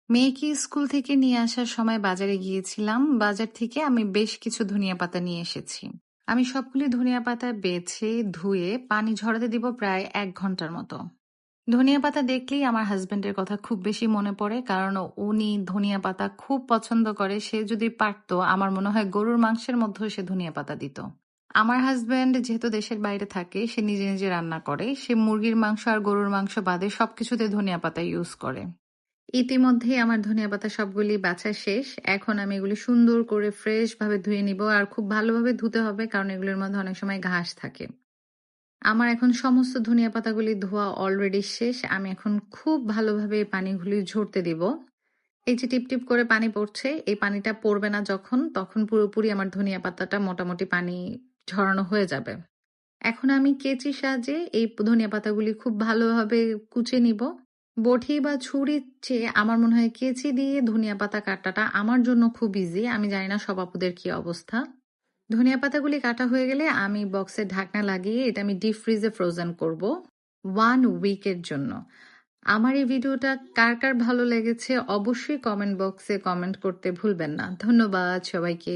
মেয়েকে স্কুল থেকে নিয়ে আসার সময় বাজারে গিয়েছিলাম। বাজার থেকে আমি বেশ কিছু ধনিয়া পাতা নিয়ে এসেছি। আমি সবগুলি ধনিয়া পাতা বেছে ধুয়ে পানি ঝরাতে দিব প্রায় 1 ঘন্টার মতো। ধনিয়া পাতা দেখলেই আমার হাজবেন্ডের কথা খুব বেশি মনে পড়ে, কারণ উনি ধনিয়া পাতা খুব পছন্দ করে। সে যদি পারতো, আমার মনে হয় গরুর মাংসের মধ্যেও সে ধনিয়া পাতা দিত। আমার হাজবেন্ড যেহেতু দেশের বাইরে থাকে, সে নিজে নিজে রান্না করে। সে মুরগির মাংস আর গরুর মাংস বাদে সবকিছুতে ধনিয়া পাতা ইউজ করে। ইতিমধ্যেই আমার ধনিয়াপাতা সবগুলি বাছা শেষ। এখন আমি এগুলি সুন্দর করে ফ্রেশ ভাবে ধুয়ে নিব, আর খুব ভালোভাবে ধুতে হবে কারণ এগুলোর মধ্যে অনেক সময় ঘাস থাকে। আমার এখন সমস্ত ধনিয়া পাতাগুলি ধোয়া অলরেডি শেষ। আমি এখন খুব ভালোভাবে এই পানিগুলি ঝরতে দিব। এই যে টিপ টিপ করে পানি পড়ছে, এই পানিটা পড়বে না যখন, তখন পুরোপুরি আমার ধনিয়া পাতাটা মোটামুটি পানি ঝরানো হয়ে যাবে। এখন আমি কেচির সাহায্যে এই ধনিয়া পাতাগুলি খুব ভালোভাবে কুচে নিব। বটি বা ছুরির চেয়ে আমার মনে হয় কেচি দিয়ে ধনিয়া পাতা কাটাটা আমার জন্য খুব ইজি। আমি জানি না সব আপুদের কি অবস্থা। ধনিয়া পাতাগুলি কাটা হয়ে গেলে আমি বক্সে ঢাকনা লাগিয়ে এটা আমি ডিপ ফ্রিজে ফ্রোজেন করব 1 উইকের জন্য। আমার এই ভিডিওটা কার কার ভালো লেগেছে অবশ্যই কমেন্ট বক্সে কমেন্ট করতে ভুলবেন না। ধন্যবাদ সবাইকে।